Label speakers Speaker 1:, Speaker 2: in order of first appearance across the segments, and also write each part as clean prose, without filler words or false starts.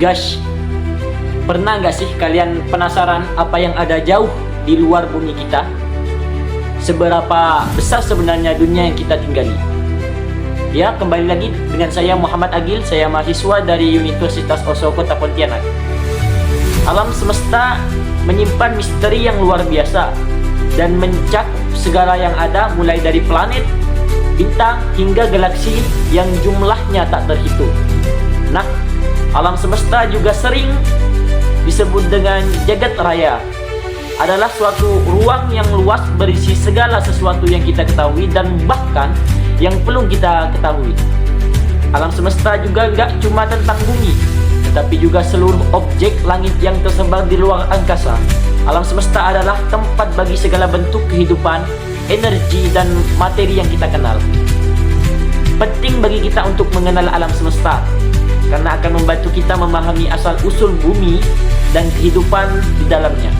Speaker 1: Guys, pernah nggak sih kalian penasaran apa yang ada jauh di luar bumi kita? Seberapa besar sebenarnya dunia yang kita tinggali? Ya, kembali lagi dengan saya Muhammad Agil, saya mahasiswa dari Universitas Osho Kota Pontianak. Alam semesta menyimpan misteri yang luar biasa dan mencakup segala yang ada, mulai dari planet, bintang, hingga galaksi yang jumlahnya tak terhitung. Nah, alam semesta juga sering disebut dengan jagat raya. Adalah suatu ruang yang luas berisi segala sesuatu yang kita ketahui dan bahkan yang belum kita ketahui. Alam semesta juga nggak cuma tentang bumi, tetapi juga seluruh objek langit yang tersebar di luar angkasa. Alam semesta adalah tempat bagi segala bentuk kehidupan, energi, dan materi yang kita kenal. Penting bagi kita untuk mengenal alam semesta, karena akan membantu kita memahami asal-usul bumi dan kehidupan di dalamnya.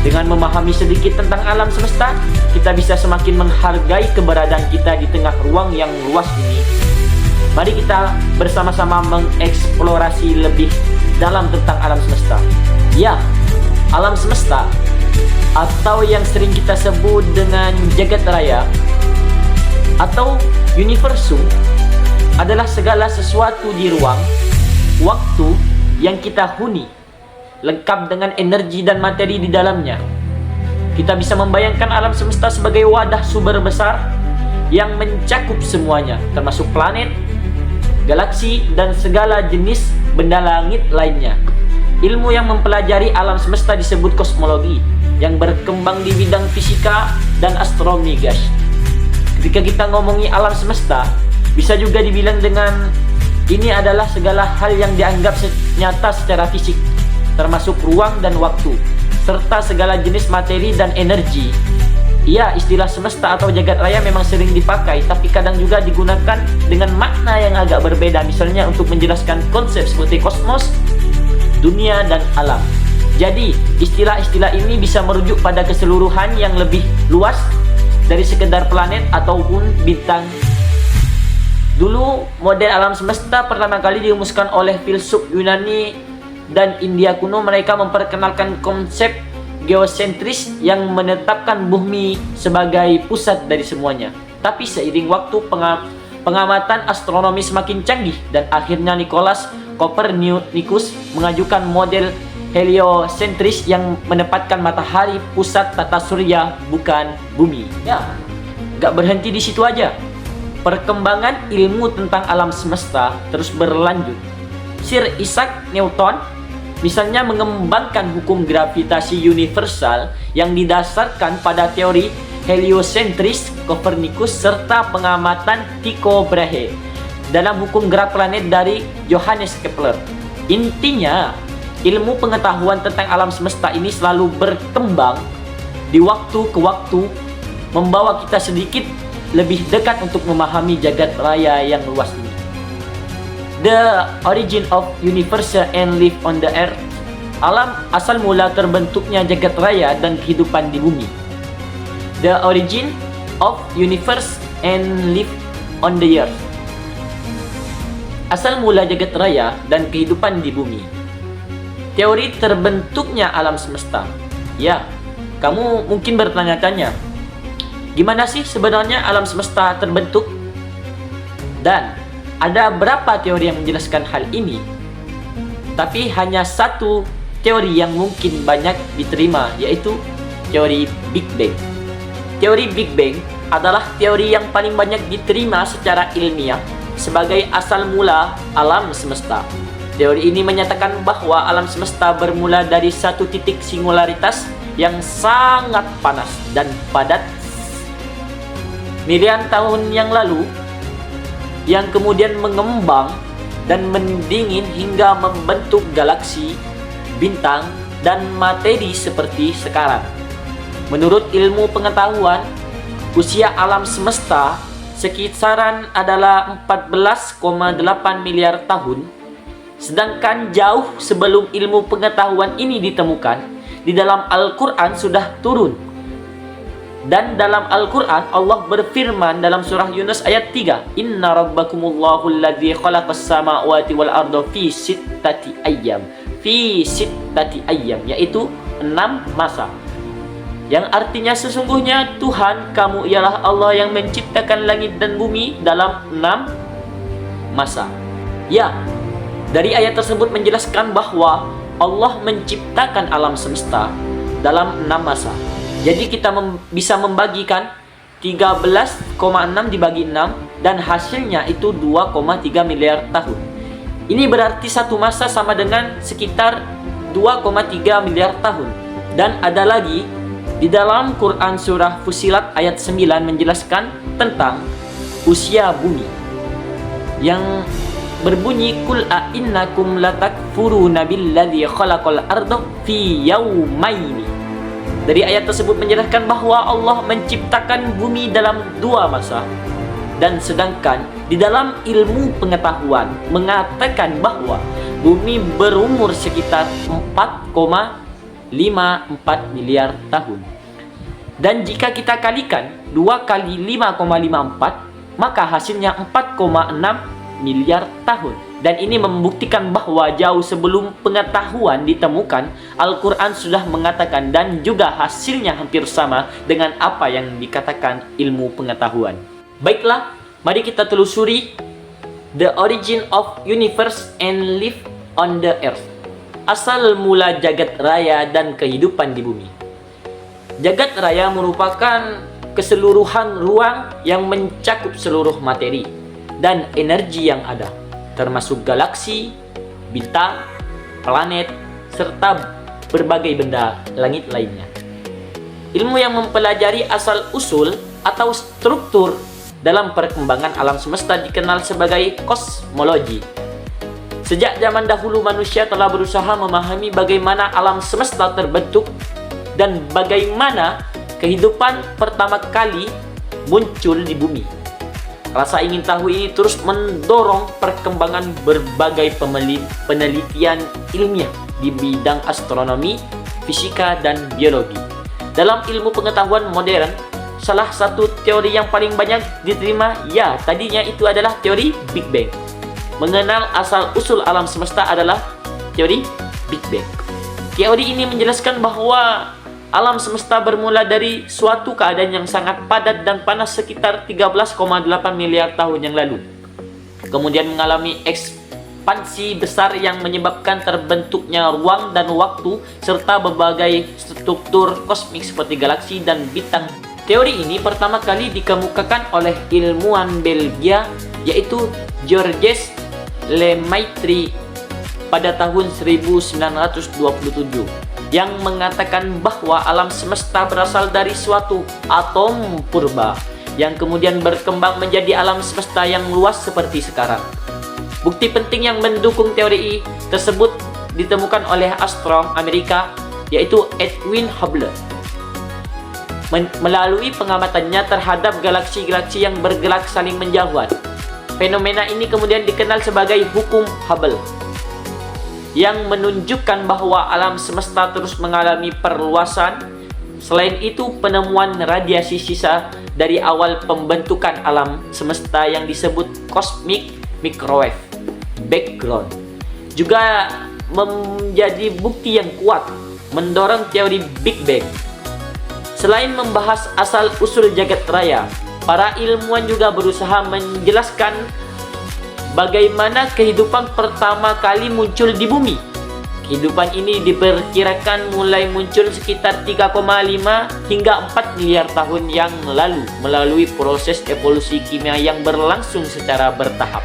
Speaker 1: Dengan memahami sedikit tentang alam semesta, kita bisa semakin menghargai keberadaan kita di tengah ruang yang luas ini. Mari kita bersama-sama mengeksplorasi lebih dalam tentang alam semesta. Ya, alam semesta atau yang sering kita sebut dengan jagat raya atau universum adalah segala sesuatu di ruang, waktu yang kita huni, lengkap dengan energi dan materi di dalamnya. Kita bisa membayangkan alam semesta sebagai wadah sumber besar yang mencakup semuanya, termasuk planet, galaksi, dan segala jenis benda langit lainnya. Ilmu yang mempelajari alam semesta disebut kosmologi, yang berkembang di bidang fisika dan astronomi, guys. Ketika kita ngomongi alam semesta, bisa juga dibilang dengan ini adalah segala hal yang dianggap nyata secara fisik, termasuk ruang dan waktu, serta segala jenis materi dan energi. Ya, istilah semesta atau jagat raya memang sering dipakai, tapi kadang juga digunakan dengan makna yang agak berbeda, misalnya untuk menjelaskan konsep seperti kosmos, dunia, dan alam. Jadi, istilah-istilah ini bisa merujuk pada keseluruhan yang lebih luas dari sekedar planet ataupun bintang. Dulu, model alam semesta pertama kali dirumuskan oleh filsuf Yunani dan India kuno. Mereka memperkenalkan konsep geosentris yang menetapkan bumi sebagai pusat dari semuanya. Tapi seiring waktu, pengamatan astronomi semakin canggih dan akhirnya Nicholas Copernicus mengajukan model heliosentris yang menempatkan matahari pusat tata surya, bukan bumi. Ya, gak berhenti di situ aja. Perkembangan ilmu tentang alam semesta terus berlanjut. Sir Isaac Newton misalnya mengembangkan hukum gravitasi universal yang didasarkan pada teori heliosentris Copernicus serta pengamatan Tycho Brahe dalam hukum gerak planet dari Johannes Kepler. Intinya, ilmu pengetahuan tentang alam semesta ini selalu berkembang di waktu ke waktu, membawa kita sedikit lebih dekat untuk memahami jagat raya yang luas ini. The origin of universe and life on the earth. Alam asal mula terbentuknya jagat raya dan kehidupan di bumi. The origin of universe and life on the earth. Asal mula jagat raya dan kehidupan di bumi. Teori terbentuknya alam semesta. Ya, kamu mungkin bertanya-tanya, gimana sih sebenarnya alam semesta terbentuk? Dan ada berapa teori yang menjelaskan hal ini? Tapi hanya satu teori yang mungkin banyak diterima, yaitu teori Big Bang. Teori Big Bang adalah teori yang paling banyak diterima secara ilmiah sebagai asal mula alam semesta. Teori ini menyatakan bahwa alam semesta bermula dari satu titik singularitas yang sangat panas dan padat miliaran tahun yang lalu, yang kemudian mengembang dan mendingin hingga membentuk galaksi, bintang, dan materi seperti sekarang. Menurut ilmu pengetahuan, usia alam semesta sekitaran adalah 14,8 miliar tahun, sedangkan jauh sebelum ilmu pengetahuan ini ditemukan, di dalam Al-Quran sudah turun Dan dalam Al-Quran Allah berfirman dalam surah Yunus ayat 3, Inna rabbakumullahu alladzi khalaqas samawati wal arda fi sittati ayyam. Fi sittati ayyam, yaitu 6 masa. Yang artinya sesungguhnya Tuhan kamu ialah Allah yang menciptakan langit dan bumi dalam 6 masa. Ya, dari ayat tersebut menjelaskan bahwa Allah menciptakan alam semesta dalam 6 masa. Jadi kita bisa membagikan 13,6 dibagi 6 dan hasilnya itu 2,3 miliar tahun. Ini berarti satu masa sama dengan sekitar 2,3 miliar tahun. Dan ada lagi di dalam Quran surah Fussilat ayat 9 menjelaskan tentang usia bumi yang berbunyi kul a innakum latakfuruna billadzi khalaqal arda fi yaumaini. Dari ayat tersebut menjelaskan bahwa Allah menciptakan bumi dalam 2 masa. Dan sedangkan di dalam ilmu pengetahuan mengatakan bahwa bumi berumur sekitar 4,54 miliar tahun. Dan jika kita kalikan 2 kali 5,54, maka hasilnya 4,6 miliar tahun. Dan ini membuktikan bahwa jauh sebelum pengetahuan ditemukan, Al-Quran sudah mengatakan dan juga hasilnya hampir sama dengan apa yang dikatakan ilmu pengetahuan. Baiklah, mari kita telusuri the origin of universe and life on the earth. Asal mula jagat raya dan kehidupan di bumi. Jagat raya merupakan keseluruhan ruang yang mencakup seluruh materi dan energi yang ada, termasuk galaksi, bintang, planet, serta berbagai benda langit lainnya. Ilmu yang mempelajari asal-usul atau struktur dalam perkembangan alam semesta dikenal sebagai kosmologi. Sejak zaman dahulu manusia telah berusaha memahami bagaimana alam semesta terbentuk dan bagaimana kehidupan pertama kali muncul di bumi. Rasa ingin tahu ini terus mendorong perkembangan berbagai penelitian ilmiah di bidang astronomi, fisika, dan biologi. Dalam ilmu pengetahuan modern, salah satu teori yang paling banyak diterima tadinya itu adalah teori Big Bang. Mengenal asal-usul alam semesta adalah teori Big Bang. Teori ini menjelaskan bahwa alam semesta bermula dari suatu keadaan yang sangat padat dan panas sekitar 13,8 miliar tahun yang lalu. Kemudian mengalami ekspansi besar yang menyebabkan terbentuknya ruang dan waktu serta berbagai struktur kosmik seperti galaksi dan bintang. Teori ini pertama kali dikemukakan oleh ilmuwan Belgia yaitu Georges Lemaitre pada tahun 1927. Yang mengatakan bahwa alam semesta berasal dari suatu atom purba yang kemudian berkembang menjadi alam semesta yang luas seperti sekarang. Bukti penting yang mendukung teori tersebut ditemukan oleh astronom Amerika yaitu Edwin Hubble melalui pengamatannya terhadap galaksi-galaksi yang bergerak saling menjauhan. Fenomena ini kemudian dikenal sebagai hukum Hubble, yang menunjukkan bahwa alam semesta terus mengalami perluasan. Selain itu, penemuan radiasi sisa dari awal pembentukan alam semesta yang disebut cosmic microwave background juga menjadi bukti yang kuat mendorong teori Big Bang. Selain membahas asal-usul jagat raya, para ilmuwan juga berusaha menjelaskan bagaimana kehidupan pertama kali muncul di bumi. Kehidupan ini diperkirakan mulai muncul sekitar 3,5 hingga 4 miliar tahun yang lalu melalui proses evolusi kimia yang berlangsung secara bertahap.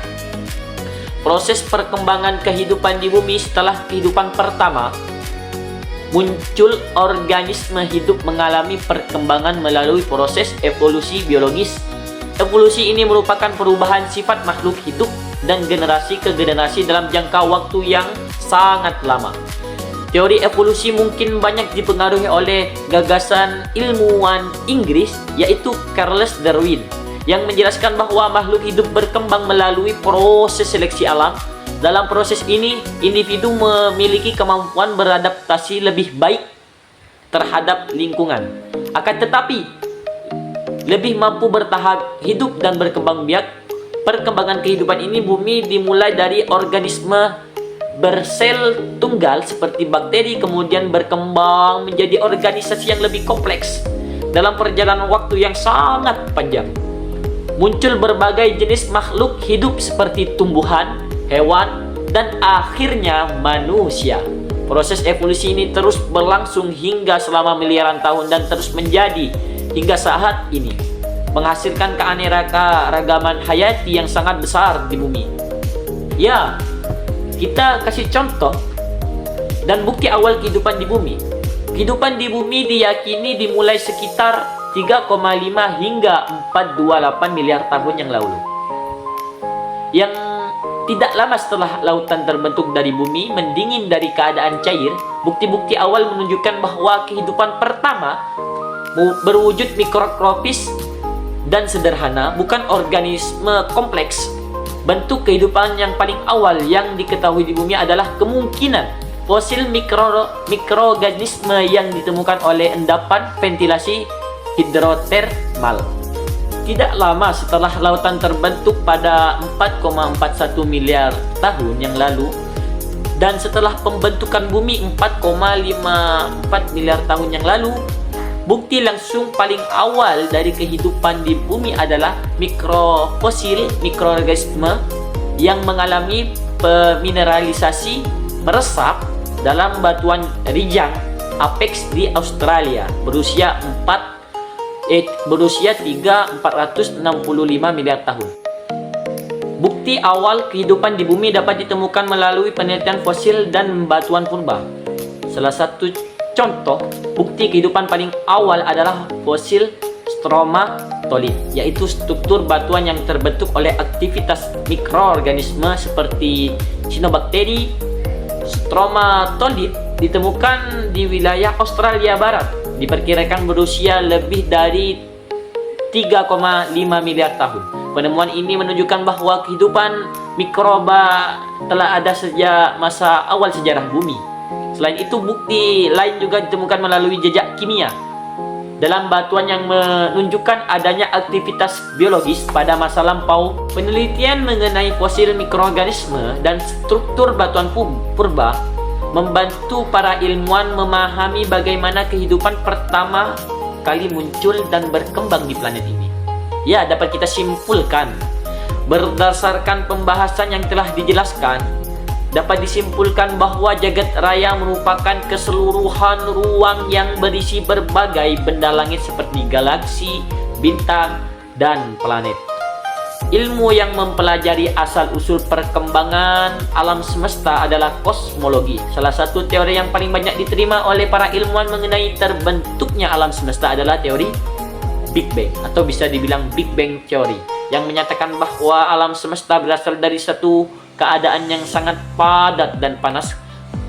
Speaker 1: Proses perkembangan kehidupan di bumi setelah kehidupan pertama, muncul organisme hidup mengalami perkembangan melalui proses evolusi biologis. Evolusi ini merupakan perubahan sifat makhluk hidup dan generasi ke generasi dalam jangka waktu yang sangat lama. Teori evolusi mungkin banyak dipengaruhi oleh gagasan ilmuwan Inggris yaitu Charles Darwin yang menjelaskan bahwa makhluk hidup berkembang melalui proses seleksi alam. Dalam proses ini, individu memiliki kemampuan beradaptasi lebih baik terhadap lingkungan. Akan tetapi, lebih mampu bertahan hidup dan berkembang biak. Perkembangan kehidupan ini bumi dimulai dari organisme bersel tunggal seperti bakteri, kemudian berkembang menjadi organisasi yang lebih kompleks dalam perjalanan waktu yang sangat panjang. Muncul berbagai jenis makhluk hidup seperti tumbuhan, hewan, dan akhirnya manusia. Proses evolusi ini terus berlangsung hingga selama miliaran tahun dan terus menjadi hingga saat ini, menghasilkan keanekaragaman hayati yang sangat besar di bumi. Ya, kita kasih contoh dan bukti awal kehidupan di bumi. Kehidupan di bumi diyakini dimulai sekitar 3,5 hingga 428 miliar tahun yang lalu. Yang tidak lama setelah lautan terbentuk dari bumi mendingin dari keadaan cair, bukti-bukti awal menunjukkan bahwa kehidupan pertama berwujud mikroskopis dan sederhana, bukan organisme kompleks. Bentuk kehidupan yang paling awal yang diketahui di bumi adalah kemungkinan fosil mikroorganisme yang ditemukan oleh endapan ventilasi hidrotermal. Tidak lama setelah lautan terbentuk pada 4,41 miliar tahun yang lalu, dan setelah pembentukan bumi 4,54 miliar tahun yang lalu, bukti langsung paling awal dari kehidupan di bumi adalah mikrofosil mikroorganisme yang mengalami pemineralisasi meresap dalam batuan Rijang Apex di Australia berusia 3.465 miliar tahun. Bukti awal kehidupan di bumi dapat ditemukan melalui penelitian fosil dan batuan purba. Salah satu contoh bukti kehidupan paling awal adalah fosil stromatolith, yaitu struktur batuan yang terbentuk oleh aktivitas mikroorganisme seperti cyanobacteria. Stromatolith ditemukan di wilayah Australia Barat, diperkirakan berusia lebih dari 3,5 miliar tahun. Penemuan ini menunjukkan bahwa kehidupan mikroba telah ada sejak masa awal sejarah bumi. Selain itu, bukti lain juga ditemukan melalui jejak kimia dalam batuan yang menunjukkan adanya aktivitas biologis pada masa lampau. Penelitian mengenai fosil mikroorganisme dan struktur batuan purba membantu para ilmuwan memahami bagaimana kehidupan pertama kali muncul dan berkembang di planet ini. Ya, dapat kita simpulkan, berdasarkan pembahasan yang telah dijelaskan, dapat disimpulkan bahwa jagat raya merupakan keseluruhan ruang yang berisi berbagai benda langit seperti galaksi, bintang, dan planet. Ilmu yang mempelajari asal-usul perkembangan alam semesta adalah kosmologi. Salah satu teori yang paling banyak diterima oleh para ilmuwan mengenai terbentuknya alam semesta adalah teori Big Bang, atau bisa dibilang Big Bang Theory, yang menyatakan bahwa alam semesta berasal dari satu keadaan yang sangat padat dan panas,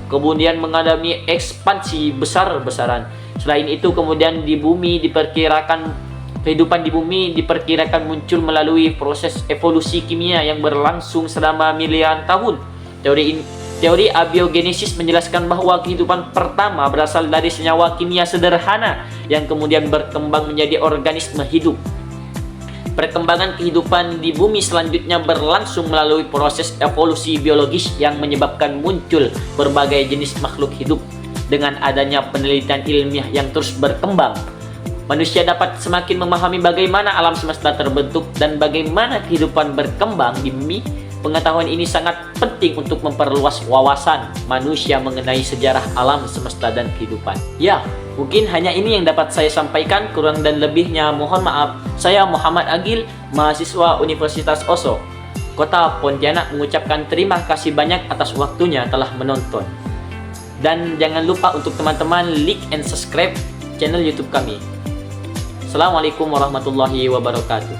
Speaker 1: kemudian mengalami ekspansi besar-besaran. Selain itu, kemudian di bumi diperkirakan kehidupan di bumi diperkirakan muncul melalui proses evolusi kimia yang berlangsung selama miliaran tahun. Teori abiogenesis menjelaskan bahwa kehidupan pertama berasal dari senyawa kimia sederhana yang kemudian berkembang menjadi organisme hidup. Perkembangan kehidupan di bumi selanjutnya berlangsung melalui proses evolusi biologis yang menyebabkan muncul berbagai jenis makhluk hidup. Dengan adanya penelitian ilmiah yang terus berkembang, manusia dapat semakin memahami bagaimana alam semesta terbentuk dan bagaimana kehidupan berkembang di bumi. Pengetahuan ini sangat penting untuk memperluas wawasan manusia mengenai sejarah alam semesta dan kehidupan. Ya, mungkin hanya ini yang dapat saya sampaikan. Kurang dan lebihnya mohon maaf. Saya Muhammad Agil, mahasiswa Universitas Oso, Kota Pontianak, mengucapkan terima kasih banyak atas waktunya telah menonton. Dan jangan lupa untuk teman-teman like and subscribe channel YouTube kami. Assalamualaikum warahmatullahi wabarakatuh.